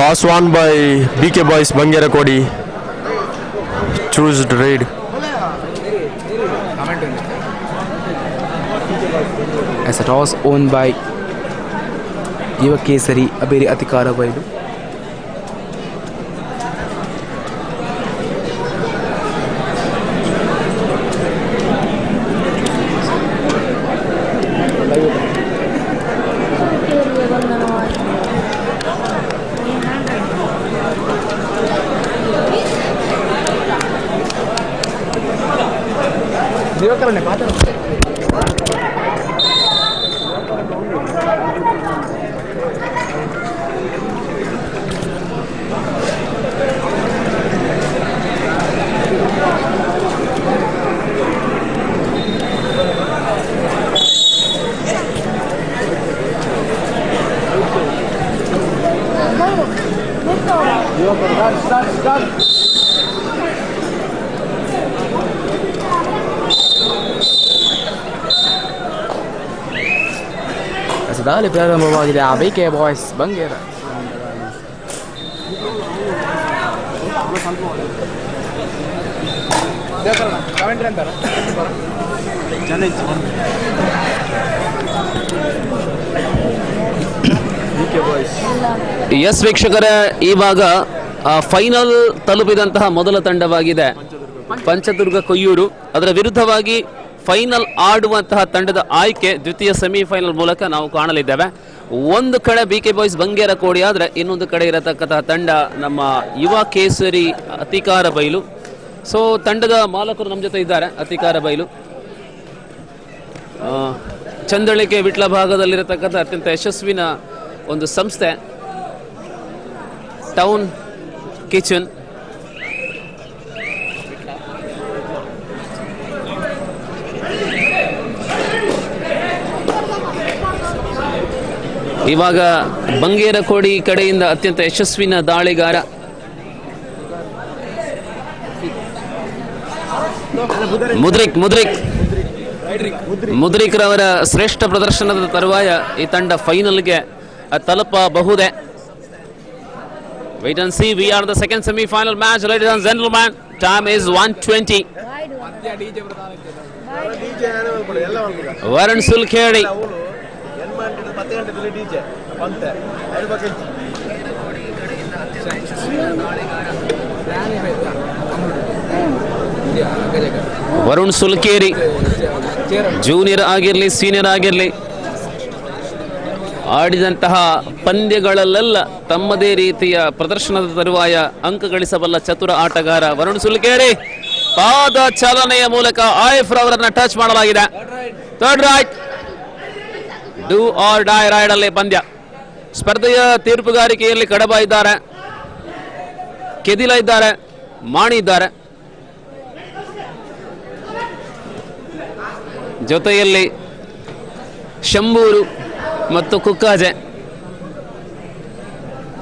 Toss won by BK Boys Bangerakodi. Choose raid. As a toss owned by Yuva Kesari Aberi Atikara Baidu. Dali ಪ್ರಾರಂಭವಾಗಿದೆ ಆ BK Boys Bangera S ವೀಕ್ಷಕರೇ, ಇವಾಗ final ತಲುಪಿದಂತಹ ಮೊದಲ ತಂಡವಾಗಿದೆ ಪಂಚದುರ್ಗ ಕೊಯ್ಯೂರು. ಅದರ ವಿರುದ್ಧವಾಗಿ final ಆಡುವಂತಹ ತಂಡದ ಆಯ್ಕೆ ದ್ವಿತೀಯ ಸೆಮಿಫೈನಲ್ ಮೂಲಕ ನಾವು ಕಾಣಲಿದ್ದೇವೆ. ಒಂದು ಕಡೆ BK Boys ಬಂಗೇರಕೋಡಿ ಆದರೆ ಇನ್ನೊಂದು ಕಡೆ ಇರತಕ್ಕಂತಹ ತಂಡ ನಮ್ಮ ಯುವ ಕೇಸರಿ ಅತಿಕಾರ ಬೈಲು. ಸೊ ತಂಡದ ಮಾಲಕರು ನಮ್ಮ ಜೊತೆ ಇದ್ದಾರೆ. ಅತಿಕಾರ ಬೈಲು ಚಂದಳಿಕೆ ವಿಟ್ಲ ಭಾಗದಲ್ಲಿರತಕ್ಕಂಥ ಅತ್ಯಂತ ಯಶಸ್ವಿನ ಒಂದು ಸಂಸ್ಥೆ ಟೌನ್ ಕಿಚನ್. ಇವಾಗ ಬಂಗೇರಕೋಡಿ ಕಡೆಯಿಂದ ಅತ್ಯಂತ ಯಶಸ್ವಿನ ದಾಳಿಗಾರ ಮುದ್ರಿಕ್ ರವರ ಶ್ರೇಷ್ಠ ಪ್ರದರ್ಶನದ ತರುವಾಯ ಈ ತಂಡ ಫೈನಲ್ಗೆ ತಲುಪಬಹುದೇ. Wait and see. We are the second semi-final match, ladies and gentlemen. Time is 1:20. Varun Sulkhedi. Varun Sulkeri junior ಆಗಿರಲಿ ಸೀನಿಯರ್ ಆಗಿರಲಿ ಆಡಿದಂತಹ ಪಂದ್ಯಗಳಲ್ಲೆಲ್ಲ ತಮ್ಮದೇ ರೀತಿಯ ಪ್ರದರ್ಶನದ ತರುವಾಯ ಅಂಕ ಗಳಿಸಬಲ್ಲ ಚತುರ ಆಟಗಾರ ವರುಣ್ ಸುಲ್ಕೇರಿ. ಪಾದ ಚಾಲನೆಯ ಮೂಲಕ ಆಯಿಫ್ ರವರನ್ನ ಟಚ್ ಮಾಡಲಾಗಿದೆ. Third raid, do or die raid ಅಲ್ಲಿ ಪಂದ್ಯ. ಸ್ಪರ್ಧೆಯ ತೀರ್ಪುಗಾರಿಕೆಯಲ್ಲಿ ಕಡಬ ಇದ್ದಾರೆ, ಕೆದಿಲ ಇದ್ದಾರೆ, ಮಾಣಿ ಇದ್ದಾರೆ. ಜೊತೆಯಲ್ಲಿ ಶಂಭೂರು ಮತ್ತು ಕುಕ್ಕಾಜೆ.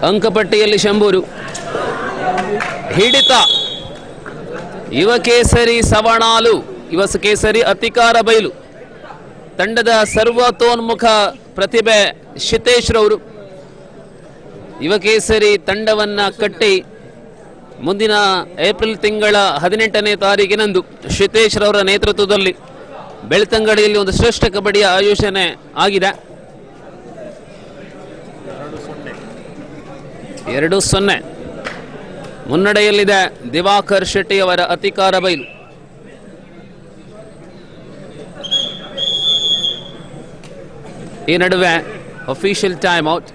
ಅಂಕಪಟ್ಟಿಯಲ್ಲಿ ಶಂಭೂರು ಹಿಡಿತ. ಯುವ ಕೇಸರಿ ಸವಣಾಲು, ಯುವ ಕೇಸರಿ ಅತಿಕಾರ ಬೈಲು ತಂಡದ ಸರ್ವತೋನ್ಮುಖ ಪ್ರತಿಭೆ ಶಿತೇಶ್ ರವರು ಯುವ ಕೇಸರಿ ತಂಡವನ್ನ ಕಟ್ಟಿ ಮುಂದಿನ ಏಪ್ರಿಲ್ ತಿಂಗಳ 18ನೇ ತಾರೀಕಿನಂದು ಶಿತೇಶ್ ರವರ ನೇತೃತ್ವದಲ್ಲಿ ಬೆಳ್ತಂಗಡಿಯಲ್ಲಿ ಒಂದು ಶ್ರೇಷ್ಠ ಕಬಡ್ಡಿಯ ಆಯೋಜನೆ ಆಗಿದೆ. 2-0 ಮುನ್ನಡೆಯಲ್ಲಿದೆ ದಿವಾಕರ್ ಶೆಟ್ಟಿ ಅವರ ಅತಿಕಾರ ಬೈಲು. ಈ ನಡುವೆ ಅಫಿಷಿಯಲ್ ಟೈಮ್ ಔಟ್.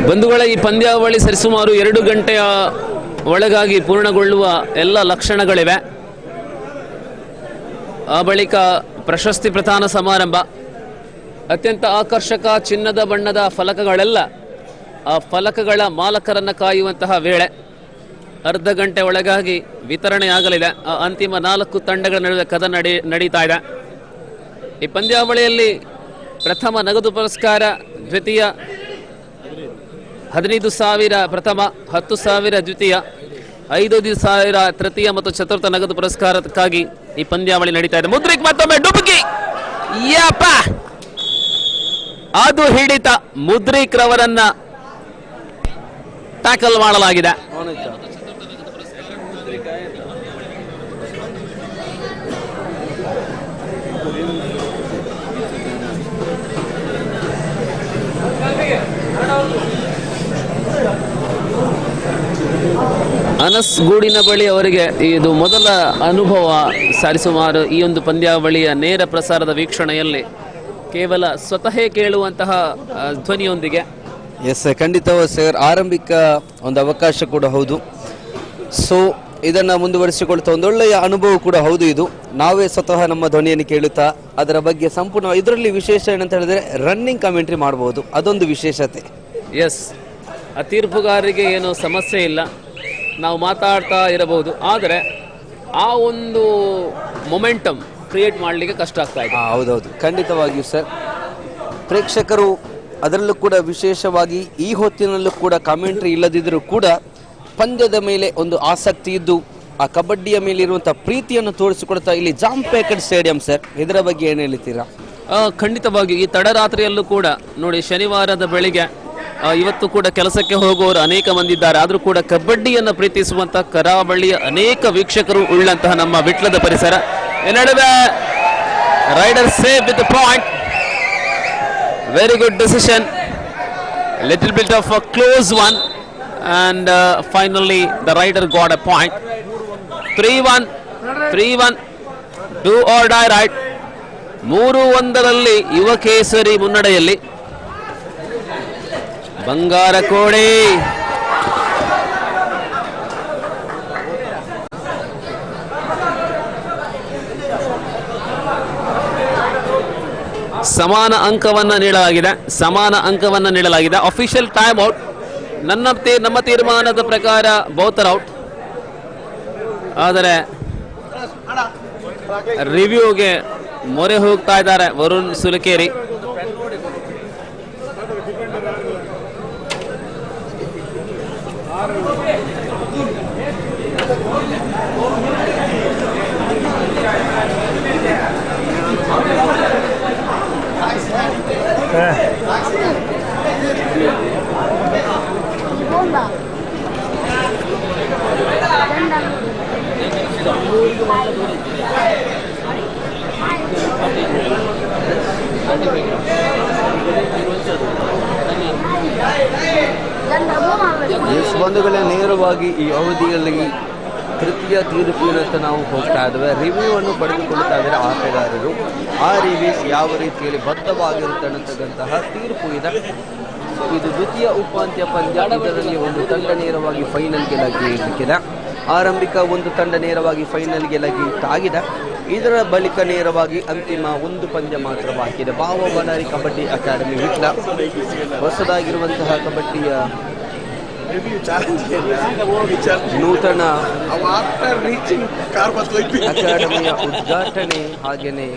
ಬಂಧುಗಳ ಈ ಪಂದ್ಯಾವಳಿ ಸರಿಸುಮಾರು 2 ಗಂಟೆಯ ಒಳಗಾಗಿ ಪೂರ್ಣಗೊಳ್ಳುವ ಎಲ್ಲ ಲಕ್ಷಣಗಳಿವೆ. ಆ ಬಳಿಕ ಪ್ರಶಸ್ತಿ ಪ್ರದಾನ ಸಮಾರಂಭ. ಅತ್ಯಂತ ಆಕರ್ಷಕ ಚಿನ್ನದ ಬಣ್ಣದ ಫಲಕಗಳೆಲ್ಲ ಆ ಫಲಕಗಳ ಮಾಲಕರನ್ನು ಕಾಯುವಂತಹ ವೇಳೆ. ಅರ್ಧ ಗಂಟೆ ಒಳಗಾಗಿ ವಿತರಣೆಯಾಗಲಿದೆ. ಅಂತಿಮ 4 ತಂಡಗಳ ನಡುವೆ ಕದ ನಡೀತಾ ಇದೆ. ಈ ಪಂದ್ಯಾವಳಿಯಲ್ಲಿ ಪ್ರಥಮ ನಗದು ಪುರಸ್ಕಾರ, ದ್ವಿತೀಯ 15,000 ಪ್ರಥಮ, 10,000 ದ್ವಿತೀಯ, 5,000 ತೃತೀಯ ಮತ್ತು ಚತುರ್ಥ ನಗದು ಪುರಸ್ಕಾರಕ್ಕಾಗಿ ಈ ಪಂದ್ಯಾವಳಿ ನಡೀತಾ ಇದೆ. ಮುದ್ರಿಕ್ ಮತ್ತೊಮ್ಮೆ ಡುಬುಕಿ, ಯಪ್ಪ ಅದು ಹಿಡಿತ. ಮುದ್ರಿಕ್ ರವರನ್ನ ಟ್ಯಾಕಲ್ ಮಾಡಲಾಗಿದೆ. ಅನಸ್ ಗೂಡಿನ ಬಳಿ ಅವರಿಗೆ ಇದು ಮೊದಲ ಅನುಭವ. ಸರಿಸುಮಾರು ಈ ಒಂದು ಪಂದ್ಯಾವಳಿಯ ನೇರ ಪ್ರಸಾರದ ವೀಕ್ಷಣೆಯಲ್ಲಿ ಕೇವಲ ಸ್ವತಃ ಕೇಳುವಂತಹ ಧ್ವನಿಯೊಂದಿಗೆ. ಎಸ್, ಖಂಡಿತವೂ ಸರ್, ಆರಂಭಿಕ ಒಂದು ಅವಕಾಶ ಕೂಡ ಹೌದು. ಸೊ ಇದನ್ನು ಮುಂದುವರಿಸಿಕೊಳ್ತಾ ಒಂದೊಳ್ಳೆಯ ಅನುಭವ ಕೂಡ ಹೌದು. ಇದು ನಾವೇ ಸ್ವತಃ ನಮ್ಮ ಧ್ವನಿಯನ್ನು ಕೇಳುತ್ತಾ ಅದರ ಬಗ್ಗೆ ಸಂಪೂರ್ಣ, ಇದರಲ್ಲಿ ವಿಶೇಷ ಏನಂತ ಹೇಳಿದ್ರೆ ರನ್ನಿಂಗ್ ಕಮೆಂಟ್ರಿ ಮಾಡಬಹುದು, ಅದೊಂದು ವಿಶೇಷತೆ. ಎಸ್, ಆ ತೀರ್ಪುಗಾರರಿಗೆ ಏನು ಸಮಸ್ಯೆ ಇಲ್ಲ, ನಾವು ಮಾತಾಡ್ತಾ ಇರಬಹುದು. ಆದರೆ ಆ ಒಂದು ಮೊಮೆಂಟಮ್ ಕ್ರಿಯೇಟ್ ಮಾಡಲಿಕ್ಕೆ ಕಷ್ಟ ಆಗ್ತಾ ಇದೆ. ಹೌದೌದು, ಖಂಡಿತವಾಗಿಯೂ ಸರ್. ಪ್ರೇಕ್ಷಕರು ಅದರಲ್ಲೂ ಕೂಡ ವಿಶೇಷವಾಗಿ ಈ ಹೊತ್ತಿನಲ್ಲೂ ಕೂಡ ಕಾಮೆಂಟ್ರಿ ಇಲ್ಲದಿದ್ದರೂ ಕೂಡ ಪಂದ್ಯದ ಮೇಲೆ ಒಂದು ಆಸಕ್ತಿ ಇದ್ದು ಆ ಕಬಡ್ಡಿಯ ಮೇಲೆ ಇರುವಂತಹ ಪ್ರೀತಿಯನ್ನು ತೋರಿಸಿಕೊಡ್ತಾ ಇಲ್ಲಿ ಜಾಂಪೇಕಡ್ ಸ್ಟೇಡಿಯಂ ಸರ್, ಇದರ ಬಗ್ಗೆ ಏನು ಹೇಳ್ತೀರಾ? ಖಂಡಿತವಾಗಿಯೂ ಈ ತಡರಾತ್ರಿಯಲ್ಲೂ ಕೂಡ ನೋಡಿ, ಶನಿವಾರದ ಬೆಳಿಗ್ಗೆ ಇವತ್ತು ಕೂಡ ಕೆಲಸಕ್ಕೆ ಹೋಗುವವರು ಅನೇಕ ಮಂದಿ ಇದ್ದಾರೆ. ಆದರೂ ಕೂಡ ಕಬಡ್ಡಿಯನ್ನು ಪ್ರೀತಿಸುವಂತಹ ಕರಾವಳಿಯ ಅನೇಕ ವೀಕ್ಷಕರು ಉಳ್ಳಂತಹ ನಮ್ಮ ವಿಟ್ಲದ ಪರಿಸರ. ನಡುವೆ raider save with point, very good decision, little bit of a close one, and finally the rider got a point. 3-1 do or die right. 3-1 ಯುವ ಕೇಸರಿ ಮುನ್ನಡೆಯಲ್ಲಿ. ಬಂಗಾರ ಕೋಡಿ ಸಮಾನ ಅಂಕವನ್ನ ನೀಡಲಾಗಿದೆ. Official time out. ನಮ್ಮ ತೀರ್ಮಾನದ ಪ್ರಕಾರ ಬೋತ್ ಔಟ್. ಆದರೆ ರಿವ್ಯೂಗೆ ಮೊರೆ ಹೋಗ್ತಾ ಇದ್ದಾರೆ ವರುಣ್ ಸುಲಕೇರಿ. ಬಂಧುಗಳೇ, ನೇರವಾಗಿ ಈ ಅವಧಿಯಲ್ಲಿ ತೃತೀಯ ತೀರ್ಪಿನತ್ತ ನಾವು ಹೋಗ್ತಾ ಇದ್ದೇವೆ. ರಿವ್ಯೂ ಅನ್ನು ಪಡೆದುಕೊಳ್ತಾ ಇದ್ದಾರೆ ಆಟಗಾರರು. ಆ ರಿವ್ಯೂ ಯಾವ ರೀತಿಯಲ್ಲಿ ಬದ್ಧವಾಗಿರುತ್ತೆ ಅನ್ನತಕ್ಕಂತಹ ತೀರ್ಪು ಇದೆ. ಇದು ದ್ವಿತೀಯ ಉಪಾಂತ್ಯ ಪಂದ್ಯ. ಇದರಲ್ಲಿ ಒಂದು ತಂಡ ನೇರವಾಗಿ ಫೈನಲ್ಗೆ ಲಗ್ಗಿದೆ. ಆರಂಭಿಕ ಒಂದು ತಂಡ ನೇರವಾಗಿ ಫೈನಲ್ಗೆ ಲಗ್ಗಿದ್ದಾಗಿದೆ. ಇದರ ಬಳಿಕ ನೇರವಾಗಿ ಅಂತಿಮ ಒಂದು ಪಂದ್ಯ ಮಾತ್ರ ಬಾಕಿ ಇದೆ. ಭಾವ ಬಳ್ಳಾರಿ ಕಬಡ್ಡಿ ಅಕಾಡೆಮಿ ವಿಟ್ಲ ಹೊಸದಾಗಿರುವಂತಹ ಕಬಡ್ಡಿಯ ನೂತನ ಅಕಾಡೆಮಿಯ ಉದ್ಘಾಟನೆ ಹಾಗೆಯೇ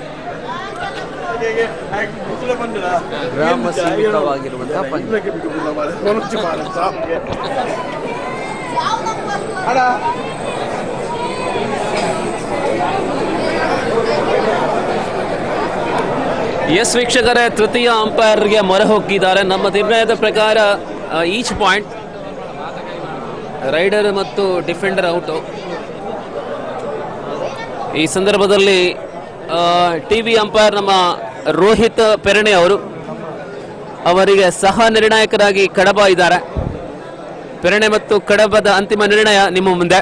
ಗ್ರಾಮ ಸೀಮಿತವಾಗಿರುವಂತಹ ಪಂದ್ಯ. ಎಸ್ ವೀಕ್ಷಕರೇ, ತೃತೀಯ ಅಂಪೈರ್ಗೆ ಮೊರೆ ಹೋಗಿದ್ದಾರೆ. ನಮ್ಮ ನಿರ್ಣಯದ ಪ್ರಕಾರ ಈಚ್ ಪಾಯಿಂಟ್, ರೈಡರ್ ಮತ್ತು ಡಿಫೆಂಡರ್ ಔಟು. ಈ ಸಂದರ್ಭದಲ್ಲಿ ಟಿವಿ ಅಂಪೈರ್ ನಮ್ಮ ರೋಹಿತ್ ಪೆರಣೆ ಅವರಿಗೆ ಸಹ ನಿರ್ಣಾಯಕರಾಗಿ ಕಡಬ ಇದ್ದಾರೆ. ಪೆರಣೆ ಮತ್ತು ಕಡಬದ ಅಂತಿಮ ನಿರ್ಣಯ ನಿಮ್ಮ ಮುಂದೆ.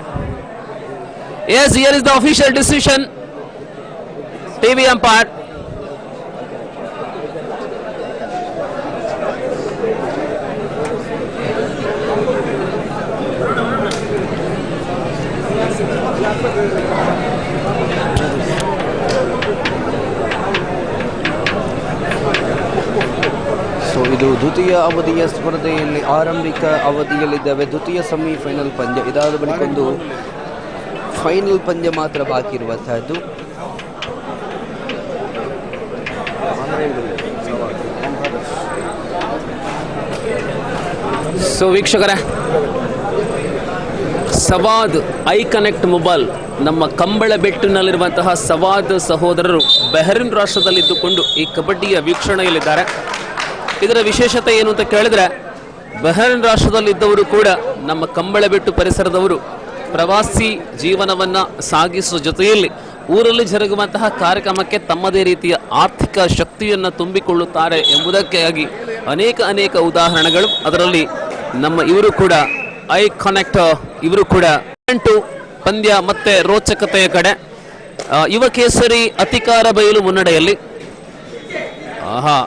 Yes, here is the official decision. TV umpire ಇದು ದ್ವಿತೀಯ ಅವಧಿಯ ಸ್ಪರ್ಧೆಯಲ್ಲಿ ಆರಂಭಿಕ ಅವಧಿಯಲ್ಲಿದ್ದಾವೆ. ದ್ವಿತೀಯ ಸೆಮಿಫೈನಲ್ ಪಂದ್ಯ ಇದಾದ ಬಳಿಕ ಒಂದು ಫೈನಲ್ ಪಂದ್ಯ ಮಾತ್ರ ಬಾಕಿ ಇರುವಂತಹದ್ದು. ಸೊ ವೀಕ್ಷಕರೇ, ಸವಾದ್ ಐ ಕನೆಕ್ಟ್ ಮೊಬೈಲ್ ನಮ್ಮ ಕಂಬಳ ಬೆಟ್ಟಿನಲ್ಲಿರುವಂತಹ ಸವಾದ್ ಸಹೋದರರು ಬೆಹರಿನ್ ರಾಷ್ಟ್ರದಲ್ಲಿದ್ದುಕೊಂಡು ಈ ಕಬಡ್ಡಿಯ ವೀಕ್ಷಣೆಯಲ್ಲಿದ್ದಾರೆ. ಇದರ ವಿಶೇಷತೆ ಏನು ಅಂತ ಕೇಳಿದ್ರೆ, ಬೆಹರಿನ್ ರಾಷ್ಟ್ರದಲ್ಲಿದ್ದವರು ಕೂಡ ನಮ್ಮ ಕಂಬಳಬೆಟ್ಟು ಪರಿಸರದವರು ಪ್ರವಾಸಿ ಜೀವನವನ್ನು ಸಾಗಿಸುವ ಜೊತೆಯಲ್ಲಿ ಊರಲ್ಲಿ ಜರುಗುವಂತಹ ಕಾರ್ಯಕ್ರಮಕ್ಕೆ ತಮ್ಮದೇ ರೀತಿಯ ಆರ್ಥಿಕ ಶಕ್ತಿಯನ್ನು ತುಂಬಿಕೊಳ್ಳುತ್ತಾರೆ ಎಂಬುದಕ್ಕಾಗಿ ಅನೇಕ ಉದಾಹರಣೆಗಳು. ಅದರಲ್ಲಿ ನಮ್ಮ ಇವರು ಕೂಡ ಐ ಕನೆಕ್ಟ್ ಇವರು ಕೂಡ ಪಂದ್ಯ ಮತ್ತೆ ರೋಚಕತೆಯ ಕಡೆ ಯುವ ಕೇಸರಿ ಅತಿಕಾರ ಬಯಲು ಮುನ್ನಡೆಯಲ್ಲಿ.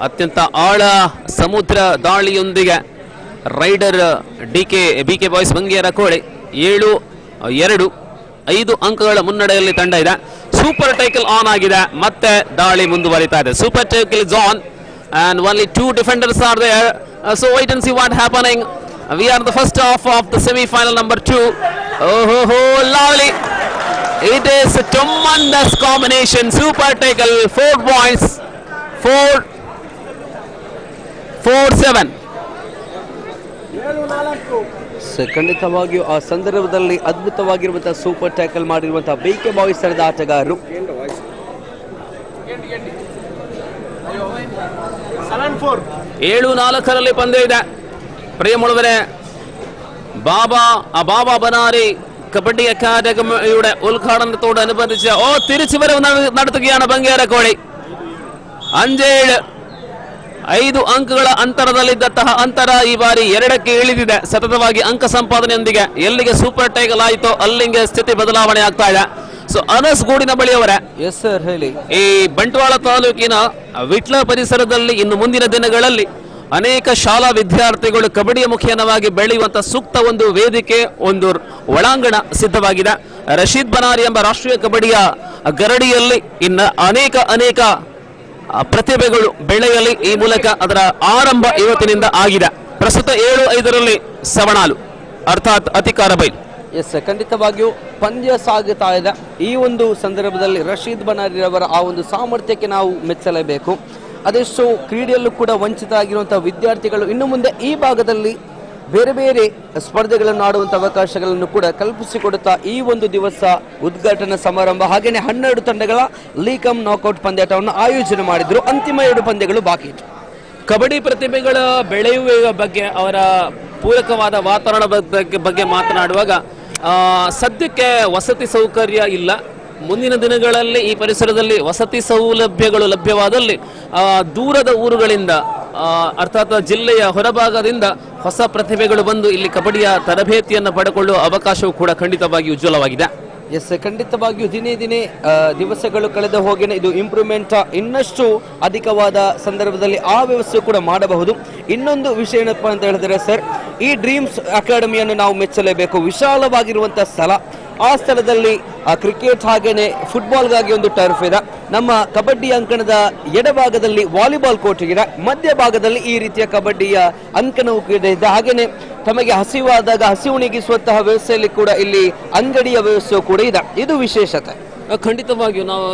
ಅತ್ಯಂತ ಆಳ ಸಮುದ್ರ ದಾಳಿಯೊಂದಿಗೆ ರೈಡರ್ ಬಿಕೆ ಬಾಯ್ಸ್ ಬಂಗೇರಕೋಳಿ 7-2 5 ಅಂಕಗಳ ಮುನ್ನಡೆಯಲ್ಲಿ ತಂಡ ಇದೆ. ಸೂಪರ್ ಟೈಕಲ್ ಆನ್ ಆಗಿದೆ, ಮತ್ತೆ ದಾಳಿ ಮುಂದುವರಿತಾ ಇದೆ. Super tackle is on and only 2 defenders are there, so wait and see what happening. We are the first half of the semi-final number 2. Lovely, it is a tremendous combination. Super tackle, 4 points, 4-7. ಖಂಡಿತವಾಗಿಯೂ ಆ ಸಂದರ್ಭದಲ್ಲಿ ಅದ್ಭುತವಾಗಿರುವಂತಹ super tackle ಮಾಡಿರುವಂತಹ BK boys ತಂಡದ ಆಟಗಾರರು. 7-4 പന്ത് ಇದೆ. പ്രിയമുള്ളവരെ, ബാബ ബനാരി കബഡി അക്കാദമിയുടെ ഉദ്ഘാടനത്തോടനുബന്ധിച്ച് തിരിച്ചുവരവ് നടത്തുകയാണ് ബംഗേരക്കോಳಿ. 5-7 5 ಅಂಕಗಳ ಅಂತರದಲ್ಲಿದ್ದಂತಹ ಅಂತರ ಈ ಬಾರಿ 2ಕ್ಕೆ ಇಳಿದಿದೆ. ಸತತವಾಗಿ ಅಂಕ ಸಂಪಾದನೆಯೊಂದಿಗೆ ಎಲ್ಲಿಗೆ ಸೂಪರ್ ಟೈಗಲ್ ಆಯಿತೋ ಅಲ್ಲಿಗೆ ಸ್ಥಿತಿ ಬದಲಾವಣೆ ಆಗ್ತಾ ಇದೆ. ಸೊ ಅನಸ್ ಗೂಡಿನ ಬಳಿಯವರೇ, ಎಸ್ ಸರ್ ಹೇಳಿ. ಈ ಬಂಟ್ವಾಳ ತಾಲೂಕಿನ ವಿಟ್ಲ ಪರಿಸರದಲ್ಲಿ ಇನ್ನು ಮುಂದಿನ ದಿನಗಳಲ್ಲಿ ಅನೇಕ ಶಾಲಾ ವಿದ್ಯಾರ್ಥಿಗಳು ಕಬಡ್ಡಿಯ ಮುಖೇನವಾಗಿ ಬೆಳೆಯುವಂತ ಸೂಕ್ತ ಒಂದು ವೇದಿಕೆ, ಒಂದು ಒಳಾಂಗಣ ಸಿದ್ಧವಾಗಿದೆ. ರಶೀದ್ ಬನಾರಿ ಎಂಬ ರಾಷ್ಟ್ರೀಯ ಕಬಡ್ಡಿಯ ಗರಡಿಯಲ್ಲಿ ಇನ್ನು ಅನೇಕ ಪ್ರತಿಭೆಗಳು ಬೆಳೆಯಲಿ. ಈ ಮೂಲಕ ಅದರ ಆರಂಭ ಇವತ್ತಿನಿಂದ ಆಗಿದೆ. ಪ್ರಸ್ತುತ 7-5 ಸವಣಾಲು ಅರ್ಥಾತ್ ಅತಿಕಾರ ಬೈಲ್. ಎಸ್, ಖಂಡಿತವಾಗಿಯೂ ಪಂದ್ಯ ಸಾಗುತ್ತಾ ಇದೆ. ಈ ಒಂದು ಸಂದರ್ಭದಲ್ಲಿ ರಶೀದ್ ಬನಾರಿರವರ ಆ ಒಂದು ಸಾಮರ್ಥ್ಯಕ್ಕೆ ನಾವು ಮೆಚ್ಚಲೇಬೇಕು. ಅದೆಷ್ಟು ಕ್ರೀಡೆಯಲ್ಲೂ ಕೂಡ ವಂಚಿತ ಆಗಿರುವಂತಹ ವಿದ್ಯಾರ್ಥಿಗಳು ಇನ್ನು ಮುಂದೆ ಈ ಭಾಗದಲ್ಲಿ ಬೇರೆ ಸ್ಪರ್ಧೆಗಳನ್ನು ಆಡುವಂಥ ಅವಕಾಶಗಳನ್ನು ಕೂಡ ಕಲ್ಪಿಸಿಕೊಡುತ್ತಾ ಈ ಒಂದು ದಿವಸ ಉದ್ಘಾಟನಾ ಸಮಾರಂಭ ಹಾಗೆಯೇ 12 ತಂಡಗಳ ಲೀಕಮ್ ನಾಕೌಟ್ ಪಂದ್ಯಾಟವನ್ನು ಆಯೋಜನೆ ಮಾಡಿದ್ರು. ಅಂತಿಮ 2 ಪಂದ್ಯಗಳು ಬಾಕಿ ಇತ್ತು. ಕಬಡ್ಡಿ ಪ್ರತಿಭೆಗಳ ಬೆಳೆಯುವ ಬಗ್ಗೆ, ಅವರ ಪೂರಕವಾದ ವಾತಾವರಣ ಬಗ್ಗೆ ಮಾತನಾಡುವಾಗ, ಸದ್ಯಕ್ಕೆ ವಸತಿ ಸೌಕರ್ಯ ಇಲ್ಲ. ಮುಂದಿನ ದಿನಗಳಲ್ಲಿ ಈ ಪರಿಸರದಲ್ಲಿ ವಸತಿ ಸೌಲಭ್ಯಗಳು ಲಭ್ಯವಾದಲ್ಲಿ ದೂರದ ಊರುಗಳಿಂದ ಅರ್ಥಾತ್ ಜಿಲ್ಲೆಯ ಹೊರಭಾಗದಿಂದ ಹೊಸ ಪ್ರತಿಭೆಗಳು ಬಂದು ಇಲ್ಲಿ ಕಬಡ್ಡಿಯ ತರಬೇತಿಯನ್ನು ಪಡೆದುಕೊಳ್ಳುವ ಅವಕಾಶವೂ ಕೂಡ ಖಂಡಿತವಾಗಿ ಉಜ್ವಲವಾಗಿದೆ. ಎಸ್, ಖಂಡಿತವಾಗಿಯೂ ದಿನೇ ದಿವಸಗಳು ಕಳೆದ ಹೋಗಿನ ಇದು ಇಂಪ್ರೂವ್ಮೆಂಟ್ ಇನ್ನಷ್ಟು ಅಧಿಕವಾದ ಸಂದರ್ಭದಲ್ಲಿ ಆ ವ್ಯವಸ್ಥೆ ಕೂಡ ಮಾಡಬಹುದು. ಇನ್ನೊಂದು ವಿಷಯ ಏನಪ್ಪಾ ಅಂತ ಹೇಳಿದ್ರೆ ಸರ್, ಈ ಡ್ರೀಮ್ಸ್ ಅಕಾಡೆಮಿಯನ್ನು ನಾವು ಮೆಚ್ಚಲೇಬೇಕು. ವಿಶಾಲವಾಗಿರುವಂತಹ ಸ್ಥಳ, ಆ ಸ್ಥಳದಲ್ಲಿ ಕ್ರಿಕೆಟ್ ಹಾಗೇನೆ ಫುಟ್ಬಾಲ್ಗಾಗಿ ಒಂದು ಟರ್ಫ್ ಇದೆ. ನಮ್ಮ ಕಬಡ್ಡಿ ಅಂಕಣದ ಎಡಭಾಗದಲ್ಲಿ ವಾಲಿಬಾಲ್ ಕೋರ್ಟ್ ಇದೆ. ಮಧ್ಯಭಾಗದಲ್ಲಿ ಈ ರೀತಿಯ ಕಬಡ್ಡಿಯ ಅಂಕಣವು ಇದೆ. ಹಾಗೇನೆ ತಮಗೆ ಹಸಿವಾದಾಗ ಹಸಿವುಣಿಗಿಸುವಂತಹ ವ್ಯವಸ್ಥೆಯಲ್ಲಿ ಕೂಡ ಇಲ್ಲಿ ಅಂಗಡಿಯ ವ್ಯವಸ್ಥೆಯು ಕೂಡ ಇದೆ. ಇದು ವಿಶೇಷತೆ. ಖಂಡಿತವಾಗಿಯೂ ನಾವು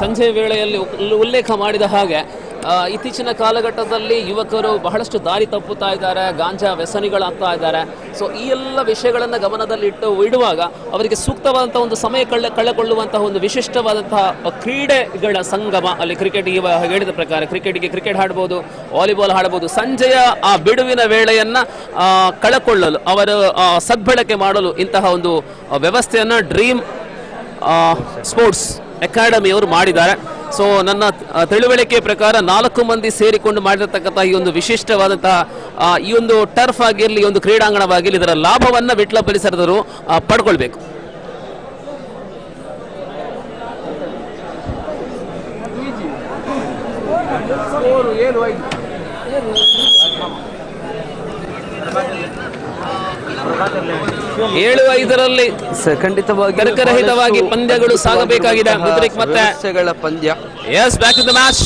ಸಂಜೆ ವೇಳೆಯಲ್ಲಿ ಉಲ್ಲೇಖ ಮಾಡಿದ ಹಾಗೆ ಇತ್ತೀಚಿನ ಕಾಲಘಟ್ಟದಲ್ಲಿ ಯುವಕರು ಬಹಳಷ್ಟು ದಾರಿ ತಪ್ಪುತ್ತಾ ಇದ್ದಾರೆ, ಗಾಂಜಾ ವ್ಯಸನಿಗಳಾಗ್ತಾ ಇದ್ದಾರೆ. ಸೊ ಈ ಎಲ್ಲ ವಿಷಯಗಳನ್ನು ಗಮನದಲ್ಲಿ ಇಡುವಾಗ ಅವರಿಗೆ ಸೂಕ್ತವಾದಂತಹ ಒಂದು ಸಮಯ ಕಳೆಕೊಳ್ಳುವಂತಹ ಒಂದು ವಿಶಿಷ್ಟವಾದಂತಹ ಕ್ರೀಡೆಗಳ ಸಂಗಮ ಅಲ್ಲಿ ಕ್ರಿಕೆಟ್, ಹೇಳಿದ ಪ್ರಕಾರ ಕ್ರಿಕೆಟ್ ಆಡಬಹುದು, ವಾಲಿಬಾಲ್ ಆಡಬಹುದು. ಸಂಜೆಯ ಆ ಬಿಡುವಿನ ವೇಳೆಯನ್ನ ಕಳೆಕೊಳ್ಳಲು, ಅವರು ಸದ್ಬಳಕೆ ಮಾಡಲು ಇಂತಹ ಒಂದು ವ್ಯವಸ್ಥೆಯನ್ನ ಡ್ರೀಮ್ ಸ್ಪೋರ್ಟ್ಸ್ ಅಕಾಡೆಮಿಯವರು ಮಾಡಿದ್ದಾರೆ. ಸೊ ನನ್ನ ತಿಳುವಳಿಕೆ ಪ್ರಕಾರ 4 ಮಂದಿ ಸೇರಿಕೊಂಡು ಮಾಡಿರತಕ್ಕಂತಹ ಈ ಒಂದು ವಿಶಿಷ್ಟವಾದಂತಹ ಈ ಒಂದು ಟರ್ಫ್ ಆಗಿರಲಿ, ಒಂದು ಕ್ರೀಡಾಂಗಣವಾಗಿರಲಿ, ಇದರ ಲಾಭವನ್ನ ವಿಟ್ಲ ಪರಿಸರದವರು ಪಡ್ಕೊಳ್ಬೇಕು. ಏಳು-5ರಲ್ಲಿ ಖಂಡಿತವಾಗಿ ತರ್ಕರಹಿತವಾಗಿ ಪಂದ್ಯಗಳು ಸಾಗಬೇಕಾಗಿದೆ. ಮತ್ತೆ ಪಂದ್ಯ. Yes, back to the match.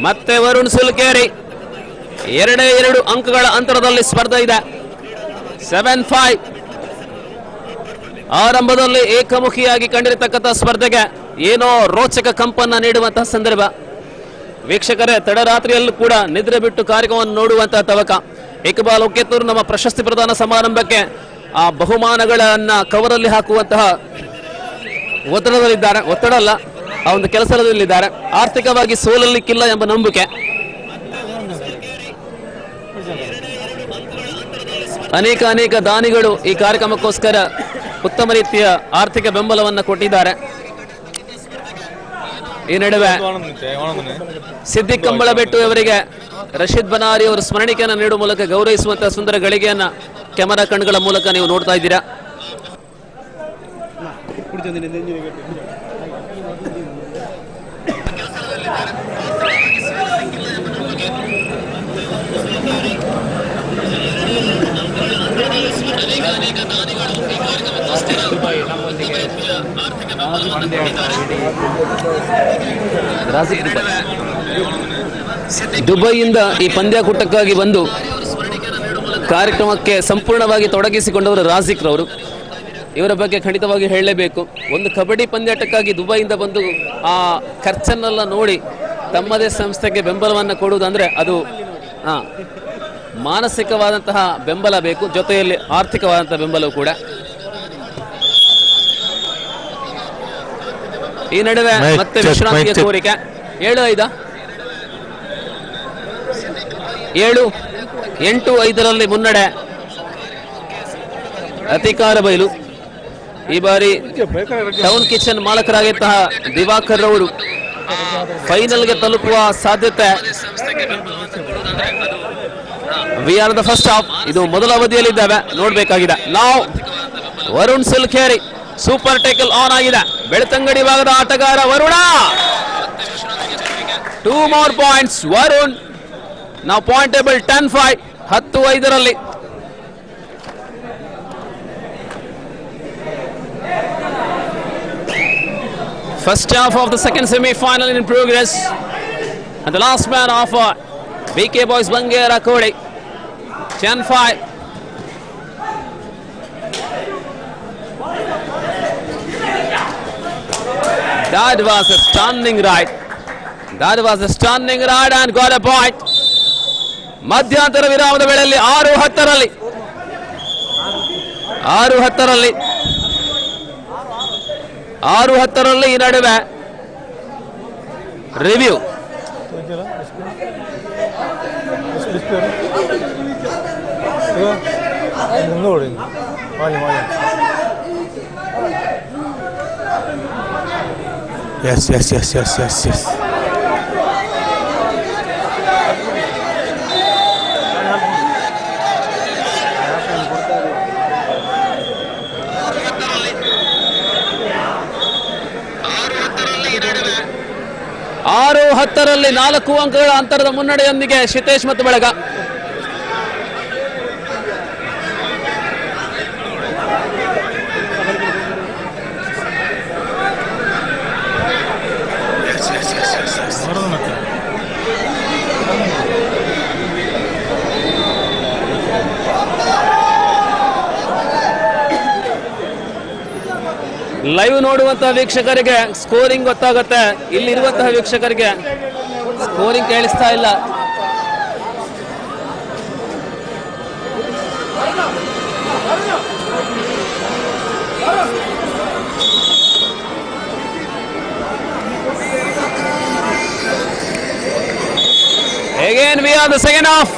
ಮತ್ತೆ ವರುಣ್ ಸುಲ್ಕೇರಿ 2 ಅಂಕಗಳ ಅಂತರದಲ್ಲಿ ಸ್ಪರ್ಧೆ ಇದೆ. 7-5 ಆರಂಭದಲ್ಲಿ ಏಕಮುಖಿಯಾಗಿ ಕಂಡಿರತಕ್ಕಂಥ ಸ್ಪರ್ಧೆಗೆ ಏನೋ ರೋಚಕ ಕಂಪನ್ನ ನೀಡುವಂತಹ ಸಂದರ್ಭ. ವೀಕ್ಷಕರೇ, ತಡರಾತ್ರಿಯಲ್ಲೂ ಕೂಡ ನಿದ್ರೆ ಬಿಟ್ಟು ಕಾರ್ಯಕ್ರಮವನ್ನು ನೋಡುವಂತಹ ತವಕ. ಇಕ್ಬಾಲ್ ಒಕೆತ್ತೂರು ನಮ್ಮ ಪ್ರಶಸ್ತಿ ಪ್ರದಾನ ಸಮಾರಂಭಕ್ಕೆ ಆ ಬಹುಮಾನಗಳನ್ನ ಕವರಲ್ಲಿ ಹಾಕುವಂತಹ ಒತ್ತಡದಲ್ಲಿದ್ದಾರೆ. ಒತ್ತಡ ಅಲ್ಲ, ಆ ಒಂದು ಕೆಲಸದಲ್ಲಿದ್ದಾರೆ. ಆರ್ಥಿಕವಾಗಿ ಸೋಲಲಿಕ್ಕಿಲ್ಲ ಎಂಬ ನಂಬಿಕೆ. ಅನೇಕ ದಾನಿಗಳು ಈ ಕಾರ್ಯಕ್ರಮಕ್ಕೋಸ್ಕರ ಉತ್ತಮ ರೀತಿಯ ಆರ್ಥಿಕ ಬೆಂಬಲವನ್ನು ಕೊಟ್ಟಿದ್ದಾರೆ. ಈ ನಡುವೆ ಸಿದ್ದಿಕ್ ಕಂಬಳಬೆಟ್ಟು ಅವರಿಗೆ ರಶೀದ್ ಬನಾರಿ ಅವರು ಸ್ಮರಣಿಕೆಯನ್ನು ನೀಡುವ ಮೂಲಕ ಗೌರವಿಸುವಂತಹ ಸುಂದರ ಗಳಿಗೆಯನ್ನ ಕ್ಯಾಮೆರಾ ಕಣ್ಗಳ ಮೂಲಕ ನೀವು ನೋಡ್ತಾ ಇದ್ದೀರಾ. ದುಬೈಯಿಂದ ಈ ಪಂದ್ಯಾಕೂಟಕ್ಕಾಗಿ ಬಂದು ಕಾರ್ಯಕ್ರಮಕ್ಕೆ ಸಂಪೂರ್ಣವಾಗಿ ತೊಡಗಿಸಿಕೊಂಡವರು ರಾಜಿಕ್ ರವರು. ಇವರ ಬಗ್ಗೆ ಖಂಡಿತವಾಗಿ ಹೇಳಲೇಬೇಕು. ಒಂದು ಕಬಡ್ಡಿ ಪಂದ್ಯಾಟಕ್ಕಾಗಿ ದುಬೈಯಿಂದ ಬಂದು ಆ ಖರ್ಚನ್ನೆಲ್ಲ ನೋಡಿ ತಮ್ಮದೇ ಸಂಸ್ಥೆಗೆ ಬೆಂಬಲವನ್ನು ಕೊಡುವುದಂದ್ರೆ ಅದು ಮಾನಸಿಕವಾದಂತಹ ಬೆಂಬಲ ಬೇಕು, ಜೊತೆಯಲ್ಲಿ ಆರ್ಥಿಕವಾದಂತಹ ಬೆಂಬಲವೂ ಕೂಡ. ಈ ನಡುವೆ ಮತ್ತೆ ವಿಶ್ರಾಂತಿಯ ಕೋರಿಕೆ. 7-8 ಮುನ್ನಡೆ ಅಧಿಕಾರ ಬಯಲು. ಈ ಬಾರಿ ಟೌನ್ ಕಿಚನ್ ಮಾಲಕರಾಗಿದ್ದಂತಹ ದಿವಾಕರ್ ಅವರು ಫೈನಲ್ಗೆ ತಲುಪುವ ಸಾಧ್ಯತೆ. We are the first half. ಇದು ಮೊದಲ ಅವಧಿಯಲ್ಲಿದ್ದಾವೆ, ನೋಡ್ಬೇಕಾಗಿದೆ. ನಾವು ವರುಣ್ ಸಿಲ್ಕೇರಿ ಸೂಪರ್ ಟೇಕಲ್ ಆನ್ ಆಗಿದೆ. ಬೆಳ್ತಂಗಡಿ ಭಾಗದ ಆಟಗಾರ ವರುಣ. 2 more points Varun. ನಾವು point table 10-5, 10-5. First half of the second semi-final in progress, and the last man of BK Boys Bangera Kodi. 10-5. That was a stunning ride. That was a stunning ride and got a point. ಮಧ್ಯಂತರ ವಿರಾಮದ ವೇಳೆಯಲ್ಲಿ 6-10 ಈ ನಡುವೆ review. Yes. ಆರು 10 4 ಅಂಕಗಳ ಅಂತರದ ಮುನ್ನಡೆಯೊಂದಿಗೆ ಶಿತೇಶ್ ಮತ್ತು ಬಳಗ. ಲೈವ್ ನೋಡುವಂತಹ ವೀಕ್ಷಕರಿಗೆ ಸ್ಕೋರಿಂಗ್ ಗೊತ್ತಾಗುತ್ತೆ, ಇಲ್ಲಿರುವಂತಹ ವೀಕ್ಷಕರಿಗೆ ಸ್ಕೋರಿಂಗ್ ಕೇಳಿಸ್ತಾ ಇಲ್ಲ. Again we are the second half.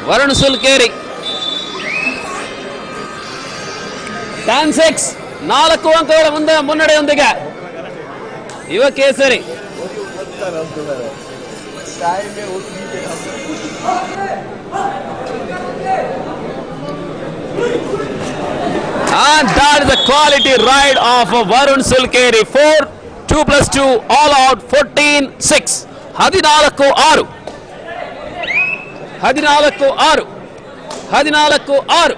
Varun Sulkeri 10-6, 4 ಅಂಕಗಳ ಮುನ್ನಡೆಯೊಂದಿಗೆ ಯುವ ಕೇಸರಿ. And that is a quality ride of Varun Sulkeri. 4-2+2 all out. 14-6. 14-6. 14-6.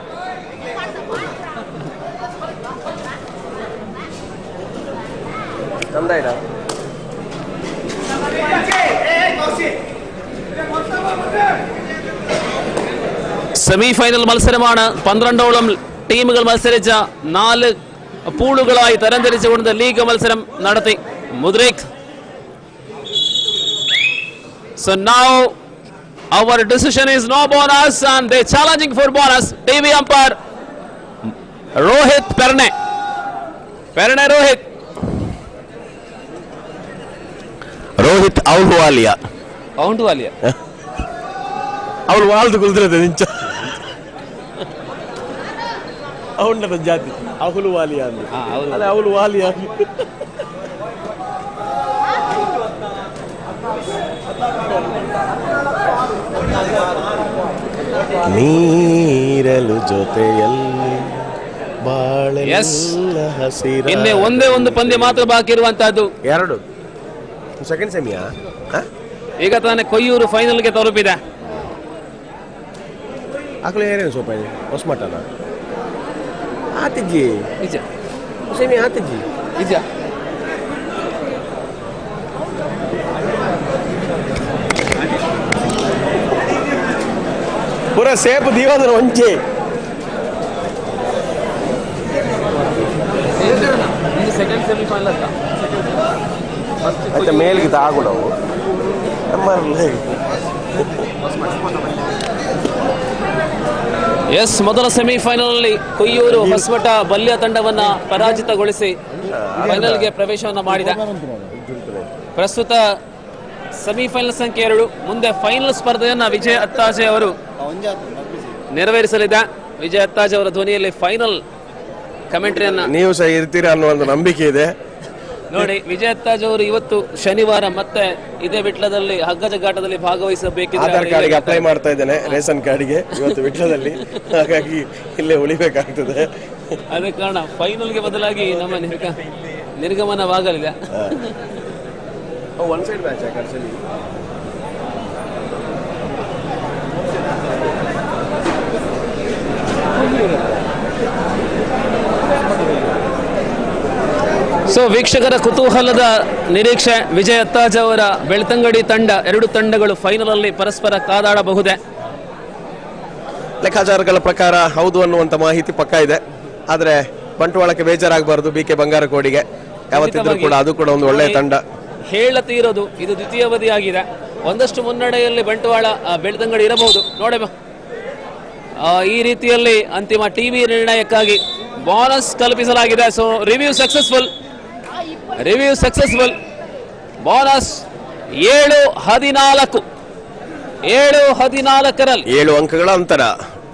Semifinal മത്സരമാണ്. 12ഓളം ടീമുകൾ മത്സരിച്ച 4 പൂളുകളായി തരംതിരിച്ചുകൊണ്ട് ലീഗ് മത്സരം നടത്തി Mudryk. So now Our decision is no bonus and they challenging for bonus. TV umpire Rohit Perne. Perne Rohit. Rohit ಔಲ್ವಾಲಿಯಾ Auntu Alia. ಅವಳು ವಾಲ್ದು ಕುಲ್ದಿರದೆ ನಿಂಚ ಅವನ ಜಾತಿ ಅಹುಲು ವಾಲಿಯಾ ಅಂದ್ರೆ ಅಲ್ಲ ಅವಳು ವಾಲಿಯಾ ನೀರಲು ಜೊತೆಯಲ್ಲಿ ಬಾಳೆಲ್ಲ ಹಸಿರ. ಇನ್ನೇ ಒಂದೇ ಒಂದು ಪಂದ್ಯ ಮಾತ್ರ ಬಾಕಿ ಇರುವಂತಹದ್ದು. ಎರಡು ಸೆಕೆಂಡ್ ಸೆಮಿಯಾ ಈಗ ತಾನೇ ಕೊಯ್ಯೂರು ಫೈನಲ್ಗೆ ತಲುಪಿದೆ. ಆಗ್ಲೇ ಏನೇನು ಸ್ವಲ್ಪ ಹೊಸಮಟ್ಟನ ಆತಿಜ್ಜಿ ನಿಜ ಸೆಮಿ ಆತಿಜ್ಜಿ ನಿಜ. ಪೂರ ಸೇಪು ದೀವಾದರ ಒಂಚೆ ಸೆಕೆಂಡ್ ಸೆಮಿಫೈನಲ್ ಅಂತ ಮತ್ತೆ ಮೇಲ್ಗೆ ತಾಗುಡವು ಎಸ್, ಮೊದಲ ಸೆಮಿಫೈನಲ್ ಅಲ್ಲಿ ಕೊಯ್ಯೂರು ಹೊಸಮಠ ಬಲ್ಯ ತಂಡವನ್ನ ಪರಾಜಿತಗೊಳಿಸಿ ಫೈನಲ್ಗೆ ಪ್ರವೇಶವನ್ನ ಮಾಡಿದೆ. ಪ್ರಸ್ತುತ ಸೆಮಿಫೈನಲ್ ಸಂಖ್ಯೆ 2. ಮುಂದೆ ಫೈನಲ್ ಸ್ಪರ್ಧೆಯನ್ನ ವಿಜಯ್ ಅತ್ತಾಜೆ ಅವರು ನೆರವೇರಿಸಲಿದೆ. ವಿಜಯ್ ಅತ್ತಾಜೆ ಅವರ ಧ್ವನಿಯಲ್ಲಿ ಫೈನಲ್ ಕಮೆಂಟ್ರಿಯನ್ನ ನೀವು ಸಹ ಇರ್ತೀರಾ ಅನ್ನೋ ಒಂದು ನಂಬಿಕೆ ಇದೆ. ನೋಡಿ, ವಿಜಯ್ ಅತ್ತಾಜ್ ಅವರು ಇವತ್ತು ಶನಿವಾರ ಮತ್ತೆ ಇದೇ ವಿಟ್ಲದಲ್ಲಿ ಹಗ್ಗ ಜಗ್ಗಾಟದಲ್ಲಿ ಭಾಗವಹಿಸಬೇಕಿದೆ. ಆಧಾರ್ ಕಾರ್ಡ್ಗೆ ಅಪ್ಲೈ ಮಾಡ್ತಾ ಇದ್ದೇನೆ, ರೇಷನ್ ಕಾರ್ಡ್ಗೆ ಇವತ್ತು ವಿಟ್ಲದಲ್ಲಿ, ಹಾಗಾಗಿ ಇಲ್ಲೇ ಉಳಿಬೇಕಾಗ್ತದೆ. ಅದೇ ಕಾರಣ ಫೈನಲ್ಗೆ ಬದಲಾಗಿ ನಮ್ಮ ನಿರ್ಗಮನವಾಗಲಿದೆ. One side match actually. So ವೀಕ್ಷಕರ ಕುತೂಹಲದ ನಿರೀಕ್ಷೆ, ವಿಜಯ್ ಅತ್ತಾಜ್ ಅವರ ಬೆಳ್ತಂಗಡಿ ತಂಡ, ಎರಡು ತಂಡಗಳು ಫೈನಲ್ ಅಲ್ಲಿ ಪರಸ್ಪರ ಕಾದಾಡಬಹುದೇ? ಲೆಕ್ಕಾಚಾರಗಳ ಪ್ರಕಾರ ಹೌದು ಅನ್ನುವಂತ ಮಾಹಿತಿ ಪಕ್ಕ ಇದೆ. ಆದ್ರೆ ಬಂಟ್ವಾಳಕ್ಕೆ ಬೇಜಾರಾಗಬಾರದು. BK ಬಂಗಾರಕೋಡಿಗೆ ಯಾವತ್ತಿದ್ರೂ ಕೂಡ ಅದು ಕೂಡ ಒಂದು ಒಳ್ಳೆಯ ತಂಡ. ಹೇಳತೀರೋದು ಇದು ದ್ವಿತೀಯಾವಧಿಯಾಗಿದೆ. ಒಂದಷ್ಟು ಮುನ್ನಡೆಯಲ್ಲಿ ಬಂಟ್ವಾಳ ಬೆಳ್ತಂಗಡಿ ಇರಬಹುದು. ನೋಡೋಣ, ಈ ರೀತಿಯಲ್ಲಿ ಅಂತಿಮ ಟಿವಿ ನಿರ್ಣಯಕ್ಕಾಗಿ ಬೋನಸ್ ಕಲ್ಪಿಸಲಾಗಿದೆ. So review successful. ಬೋನಸ್ 7-14. 7-14ರಲ್ಲಿ 7 ಅಂಕಗಳ ಅಂತರ.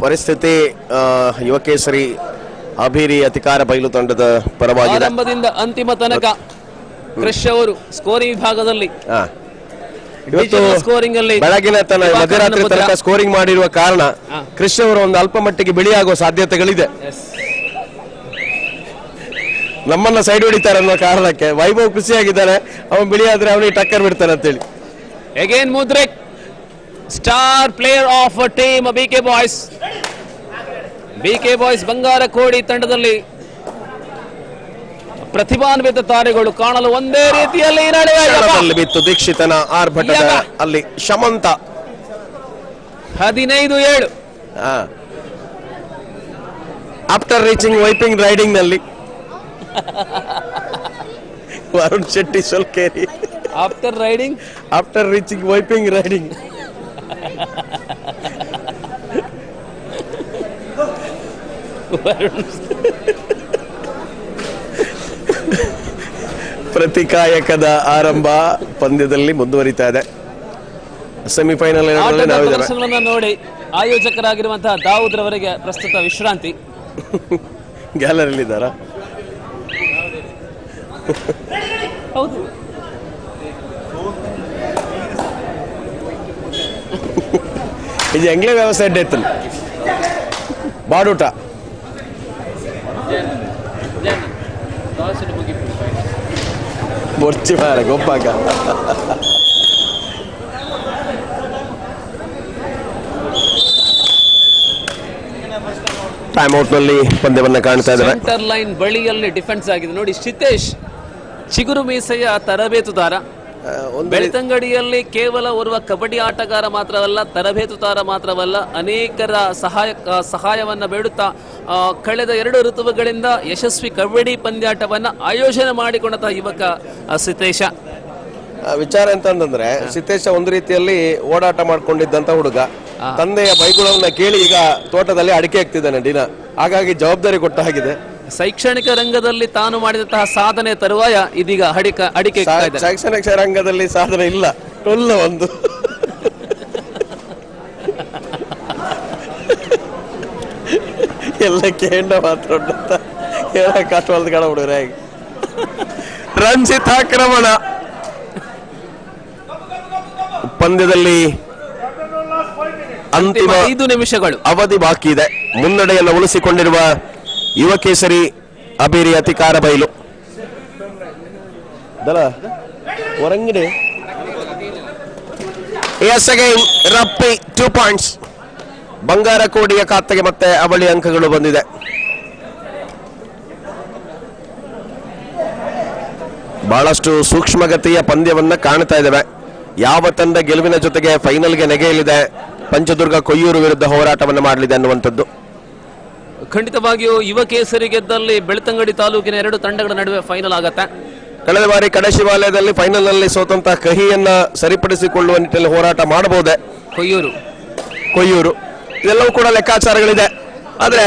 ಪರಿಸ್ಥಿತಿ ಯುವಕೇಸರಿ ಅಭಿರಿ ಅಧಿಕಾರ ಬಯಲು ತಂಡದ ಪರವಾಗಿದೆ. ಆರಂಭದಿಂದ ಅಂತಿಮ ತನಕ ಕ್ರಿಶ್ ಅವರು ಸ್ಕೋರಿಂಗ್ ವಿಭಾಗದಲ್ಲಿ ಸ್ಕೋರಿಂಗ್ ಅಲ್ಲಿ ಬೆಳಗಿನ ಮಧ್ಯರಾತ್ರಿ ತನಕ ಸ್ಕೋರಿಂಗ್ ಮಾಡಿರುವ ಕಾರಣ ಕ್ರಿಶ್ ಅವರು ಒಂದು ಅಲ್ಪ ಮಟ್ಟಿಗೆ ಬಿಳಿಯಾಗುವ ಸಾಧ್ಯತೆಗಳಿದೆ. ನಮ್ಮನ್ನ ಸೈಡ್ ಹೊಡಿತಾರೆ ಅನ್ನೋ ಕಾರಣಕ್ಕೆ ವೈಭವ್ ಖುಷಿಯಾಗಿದ್ದಾರೆ. ಅವನು ಬಿಳಿ ಆದ್ರೆ ಅವನಿಗೆ ಟಕ್ಕರ್ ಬಿಡ್ತಾನೆ ಅಂತೇಳಿ. Again Mudrik, star player of team BK boys Bangarakodi ತಂಡದಲ್ಲಿ ಪ್ರತಿಭಾನ್ವಿತ ತಾರೆಗಳು ಕಾಣಲು ಒಂದೇ ರೀತಿಯಲ್ಲಿ ಬಿತ್ತು. ದೀಕ್ಷಿತನ ಆರ್ಭಟದ ಅಲ್ಲಿ Shamantha 15-7. After reaching wiping riding ನಲ್ಲಿ Varun Shetty Solkeri after reaching wiping riding. ಪ್ರತಿಕಾಯಕದ ಆರಂಭ ಪಂದ್ಯದಲ್ಲಿ ಮುಂದುವರಿತಾ ಇದೆ. ಸೆಮಿಫೈನಲ್ ನೋಡಿ ಆಯೋಜಕರಾಗಿರುವಂತಹ ದಾವೂದ್ ರವರಿಗೆ ಪ್ರಸ್ತುತ ವಿಶ್ರಾಂತಿ. ಗ್ಯಾಲರಿಯಲ್ಲಿ ಇದ್ದಾರಾ? ಹೌದು. ಇದು ಎಂಗ್ಲೇ ವ್ಯವಸ್ಥೆ ಎಡ್ಡೆತ್ತು ಬಾಡೂಟ ಬೊರ್ಚಿ ಮಾರ ಗೊಬ್ಬಾಗ. ಟೈಮ್ ಔಟ್ ನಲ್ಲಿ ಪಂದ್ಯವನ್ನ ಕಾಣ್ತಾ ಇದ್ದಾರೆ. ಸೆಂಟರ್ ಲೈನ್ ಬಳಿಯಲ್ಲಿ ಡಿಫೆನ್ಸ್ ಆಗಿದೆ ನೋಡಿ. ಶಿತೇಶ್ ಚಿಗುರು ಮೀಸೆಯ ತರಬೇತುದಾರ. ಬೆಳ್ತಂಗಡಿಯಲ್ಲಿ ಕೇವಲ ಓರ್ವ ಕಬಡ್ಡಿ ಆಟಗಾರ ಮಾತ್ರವಲ್ಲ, ತರಬೇತುದಾರ ಮಾತ್ರವಲ್ಲ, ಅನೇಕರ ಸಹಾಯವನ್ನ ಬೇಡುತ್ತಾ ಕಳೆದ 2 ಋತುಗಳಿಂದ ಯಶಸ್ವಿ ಕಬಡ್ಡಿ ಪಂದ್ಯಾಟವನ್ನ ಆಯೋಜನೆ ಮಾಡಿಕೊಂಡಂತಹ ಯುವಕ ಸಿತೇಶ. ವಿಚಾರ ಅಂತಂದ್ರೆ ಸಿದ್ದೇಶ ಒಂದು ರೀತಿಯಲ್ಲಿ ಓಡಾಟ ಮಾಡ್ಕೊಂಡಿದ್ದಂತ ಹುಡುಗ, ತಂದೆಯ ಬೈಗುಳವನ್ನ ಕೇಳಿ ಈಗ ತೋಟದಲ್ಲಿ ಅಡಿಕೆ ಹಾಕ್ತಿದ್ದಾನೆ ದಿನ, ಹಾಗಾಗಿ ಜವಾಬ್ದಾರಿ ಕೊಟ್ಟ ಹಾಗಿದೆ. ಶೈಕ್ಷಣಿಕ ರಂಗದಲ್ಲಿ ತಾನು ಮಾಡಿದಂತಹ ಸಾಧನೆ ತರುವಾಯ ಇದೀಗ ಅಡಿಕೆ ಶೈಕ್ಷಣಿಕ ರಂಗದಲ್ಲಿ ಸಾಧನೆ ಇಲ್ಲ, ಟೊಲ್ಲ ಒಂದು ಎಲ್ಲ ಕೇಂದ್ರ ಮಾತ್ರ ಹೇಳಕ್ಕಾಗವಲ್ದು ಕಣ ಹುಡುಗರ. ರಂಜಿತ್ ಆಕ್ರಮಣ ಪಂದ್ಯದಲ್ಲಿ ಅಂತಿಮ 5 ನಿಮಿಷಗಳು ಅವಧಿ ಬಾಕಿ ಇದೆ. ಮುನ್ನಡೆಯನ್ನು ಉಳಿಸಿಕೊಂಡಿರುವ ಯುವ ಕೇಸರಿ ಅಬೇರಿ ಅತಿಕಾರ ಬೈಲು. ಹೊರಂಗಡೆ ರಪ್ಪಿ 2 ಪಾಯಿಂಟ್ಸ್. ಬಂಗಾರ ಕೋಡಿಯ ಖಾತೆಗೆ ಮತ್ತೆ ಅವಳಿ ಅಂಕಗಳು ಬಂದಿದೆ. ಬಹಳಷ್ಟು ಸೂಕ್ಷ್ಮಗತಿಯ ಪಂದ್ಯವನ್ನ ಕಾಣ್ತಾ ಇದ್ದೇವೆ. ಯಾವ ತಂಡ ಗೆಲುವಿನ ಜೊತೆಗೆ ಫೈನಲ್ಗೆ ನೆಗೆಯಲಿದೆ, ಪಂಚದುರ್ಗ ಕೊಯ್ಯೂರು ವಿರುದ್ಧ ಹೋರಾಟವನ್ನು ಮಾಡಲಿದೆ ಅನ್ನುವಂಥದ್ದು. ಖಂಡಿತವಾಗಿಯೂ ಯುವ ಕೇಸರಿ ಗೆದ್ದಲ್ಲಿ ಬೆಳ್ತಂಗಡಿ ತಾಲೂಕಿನ 2 ತಂಡಗಳ ನಡುವೆ ಫೈನಲ್ ಆಗತ್ತೆ. ಕಳೆದ ಬಾರಿ ಕಡಶಿವಾಲಯದಲ್ಲಿ ಫೈನಲ್ ನಲ್ಲಿ ಸೋತಂತಹ ಕಹಿಯನ್ನ ಸರಿಪಡಿಸಿಕೊಳ್ಳುವ ನಿಟ್ಟಿನಲ್ಲಿ ಹೋರಾಟ ಮಾಡಬಹುದೇ ಕೊಯ್ಯೂರು, ಇದೆಲ್ಲವೂ ಕೂಡ ಲೆಕ್ಕಾಚಾರಗಳಿದೆ. ಆದ್ರೆ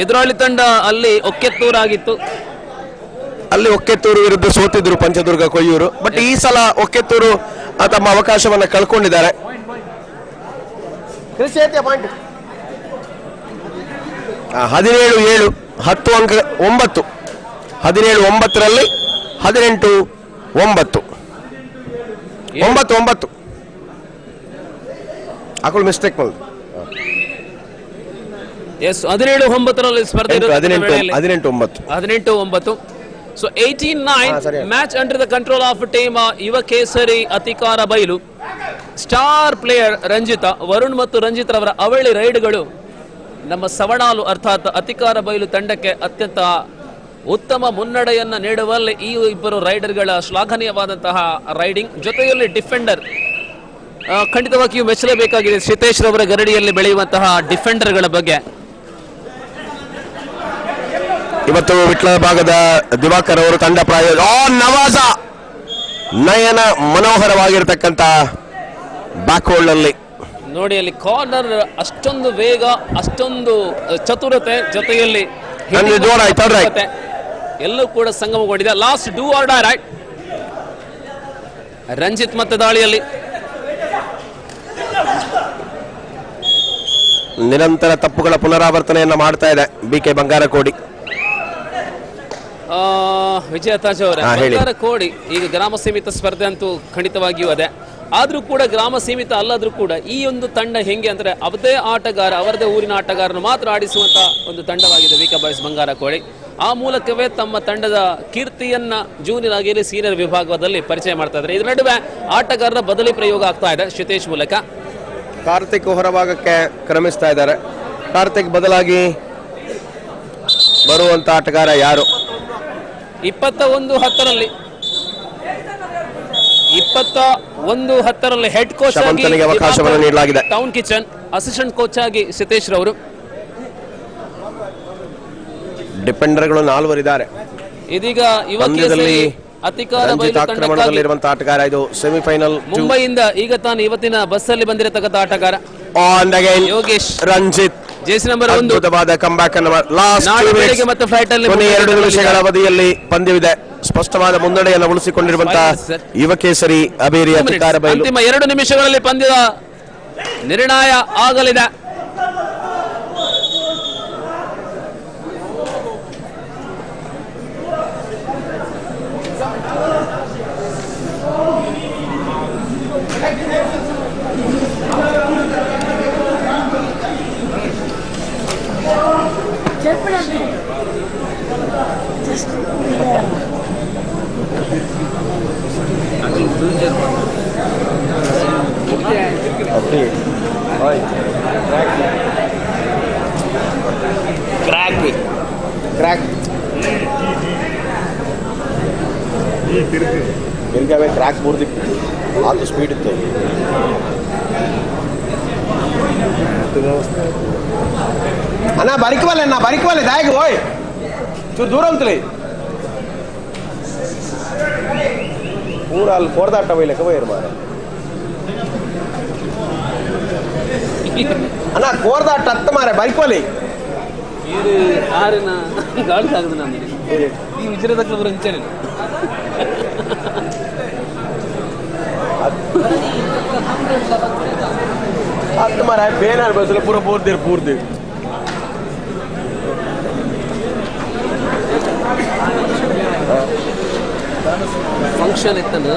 ಎದುರಾಳಿ ತಂಡ ಅಲ್ಲಿ ಒಕ್ಕೆತ್ತೂರಾಗಿತ್ತು, ಅಲ್ಲಿ ಒಕ್ಕೆತ್ತೂರು ವಿರುದ್ಧ ಸೋತಿದ್ರು ಪಂಚದುರ್ಗ ಕೊಯ್ಯೂರು. ಬಟ್ ಈ ಸಲ ಒಕ್ಕೆತ್ತೂರು ತಮ್ಮ ಅವಕಾಶವನ್ನ ಕಳ್ಕೊಂಡಿದ್ದಾರೆ. 17-7 10 ಅಂಕ 9, 17-9ರಲ್ಲಿ 18-9 9 ಅಕಲ್ ಮಿಸ್ಟೇಕ್ ಮಾಡಿದ್ರು. 17-9ರಲ್ಲಿ ಸ್ಪರ್ಧೆ 18-9. So 18-9 match under the control of team ಯುವ ಕೇಸರಿ ಅತಿಕಾರ ಬೈಲು. ಸ್ಟಾರ್ ಪ್ಲೇಯರ್ ರಂಜಿತ, ವರುಣ್ ಮತ್ತು ರಂಜಿತ್ ರವರ ಅವಳಿ ರೈಡ್ಗಳು ನಮ್ಮ ಸವಣಾಲು ಅರ್ಥಾತ್ ಅತಿಕಾರ ಬೈಲು ತಂಡಕ್ಕೆ ಅತ್ಯಂತ ಉತ್ತಮ ಮುನ್ನಡೆಯನ್ನ ನೀಡುವಲ್ಲಿ ಈ ಇಬ್ಬರು ರೈಡರ್ಗಳ ಶ್ಲಾಘನೀಯವಾದಂತಹ ರೈಡಿಂಗ್. ಜೊತೆಯಲ್ಲಿ ಡಿಫೆಂಡರ್ ಖಂಡಿತವಾಗಿಯೂ ಮೆಚ್ಚಲೇಬೇಕಾಗಿದೆ ಸಿತೇಶ್ ರವರ ಗರಡಿಯಲ್ಲಿ ಬೆಳೆಯುವಂತಹ ಡಿಫೆಂಡರ್ಗಳ ಬಗ್ಗೆ. ಇವತ್ತು ವಿಟ್ಲ ಭಾಗದ ದಿವಾಕರ್ ಅವರು ತಂಡ ನವಾಜ ನಯನ ಮನೋಹರವಾಗಿರತಕ್ಕಂತ ಬ್ಯಾಕ್ ಹೋಲ್ಡ್ ಅಲ್ಲಿ ನೋಡಿ, ಅಲ್ಲಿ ಕಾರ್ನರ್ ಅಷ್ಟೊಂದು ವೇಗ, ಅಷ್ಟೊಂದು ಚತುರತೆ, ಜೊತೆಯಲ್ಲಿ ಎಲ್ಲೂ ಕೂಡ ಸಂಗಮಗೊಂಡಿದೆ. Last do or die right. Ranjith ಮತ್ತೆ ದಾಳಿಯಲ್ಲಿ ನಿರಂತರ ತಪ್ಪುಗಳ ಪುನರಾವರ್ತನೆಯನ್ನ ಮಾಡ್ತಾ ಇದೆ ಬಿಕೆ ಬಂಗಾರಕೋಡಿ. ವಿಜಯ ತಾಜ್ ಅವರ ಬಂಗಾರ ಕೋಡಿ ಈಗ ಗ್ರಾಮ ಸೀಮಿತ ಸ್ಪರ್ಧೆ ಅಂತೂ ಖಂಡಿತವಾಗಿಯೂ ಅದೇ. ಆದ್ರೂ ಕೂಡ ಗ್ರಾಮ ಸೀಮಿತ ಅಲ್ಲಾದ್ರೂ ಕೂಡ ಈ ಒಂದು ತಂಡ ಹೆಂಗೆ ಅಂದ್ರೆ ಅವರದೇ ಆಟಗಾರ, ಅವರದೇ ಊರಿನ ಆಟಗಾರನು ಮಾತ್ರ ಆಡಿಸುವಂತ ಒಂದು ತಂಡವಾಗಿದೆ ವಿಕೆ ಬಾಯ್ಸ್ ಬಂಗಾರ ಕೋಡಿ. ಆ ಮೂಲಕವೇ ತಮ್ಮ ತಂಡದ ಕೀರ್ತಿಯನ್ನ ಜೂನಿಯರ್ ಆಗಿರಲಿ ಸೀನಿಯರ್ ವಿಭಾಗದಲ್ಲಿ ಪರಿಚಯ ಮಾಡ್ತಾ ಇದ್ದಾರೆ. ಇದರ ನಡುವೆ ಆಟಗಾರರ ಬದಲಿ ಪ್ರಯೋಗ ಆಗ್ತಾ ಇದೆ ಸಿತೇಶ್ ಮೂಲಕ. ಕಾರ್ತಿಕ್ ಹೊರಭಾಗಕ್ಕೆ ಕ್ರಮಿಸ್ತಾ ಇದ್ದಾರೆ. ಕಾರ್ತಿಕ್ ಬದಲಾಗಿ ಬರುವಂತ ಆಟಗಾರ ಯಾರು? 21-10ರಲ್ಲಿ ಹೆಡ್ ಕೋಚ್ ಆಗಿ ಅವಕಾಶವನ್ನು ನೀಡಲಾಗಿದೆ. ಟೌನ್ ಕಿಚನ್ ಅಸಿಸ್ಟೆಂಟ್ ಕೋಚ್ ಆಗಿ ಸಿತೇಶ್ ರವರು. ಡಿಫೆಂಡರ್ಗಳು 4 ಇದ್ದಾರೆ. ಇದೀಗ ಯುವ ಕೇಸರಿ ಅತಿಕಾರ ಆಟಗಾರಲ್ಲಿರುವಂತಹ ಆಟಗಾರ ಇದು ಸೆಮಿಫೈನಲ್ ಮುಂಬೈಯಿಂದ ಈಗ ತಾನು ಇವತ್ತಿನ ಬಸ್ ಅಲ್ಲಿ ಬಂದಿರತಕ್ಕಂಥ ಆಟಗಾರ ಯೋಗೇಶ್ ರಂಜಿತ್. ಜೆಸಿ ನಂಬರ್ 1 ಅದ್ಭುತವಾದ ಕಂಬ್ಯಾಕ್ ಅನ್ನು ಮತ್ತೆ ಫ್ಲೈಟ್ ಅಲ್ಲಿ 2 ನಿಮಿಷಗಳ ಅವಧಿಯಲ್ಲಿ ಪಂದ್ಯವಿದೆ. ಸ್ಪಷ್ಟವಾದ ಮುನ್ನಡೆಯನ್ನು ಉಳಿಸಿಕೊಂಡಿರುವಂತಹ ಯುವ ಕೇಸರಿ ಅಬೇರಿ ಅತಿಕಾರ ಬೈಲು. ಅಂತಿಮ 2 ನಿಮಿಷಗಳಲ್ಲಿ ಪಂದ್ಯದ ನಿರ್ಣಯ ಆಗಲಿದೆ. ಕ್ರಾಕ್ ಮೂರ್ದಿ ಆತು ಸ್ಪೀಡ್ ಇತ್ತು. ಅಣ್ಣ ಬರಿಕವಾಲೆ ದಾಯಿಗೆ ಹೋಯ್ ಚೂರು ದೂರ ಅಂತಲೇ ಮೂರಲ್ಲಿ ಕೋರ್ದಾಟ ಬೈಲಕ್ಕೆ ಹೋಯ್ರು ಮಾರೆ ಅಣ್ಣ ಕೋರ್ದಾಟ ಹತ್ತ ಮಾರೆ ಬೈಕೋಲಿ ಇದು ಆರಿನ ಗಾಳಿ ಸಾಗದು ನಮಗೆ ಈ ವಿಚಾರದ ಬರಂಚನೆ ಹತ್ತು ಮಾರ ಬೇನಾರ್ ಬಸ್ಸಲ್ಲಿ ಪೂರ ಪೂರ್ತಿ ಫಂಕ್ಷನ್ ಇತ್ತಲ್ಲ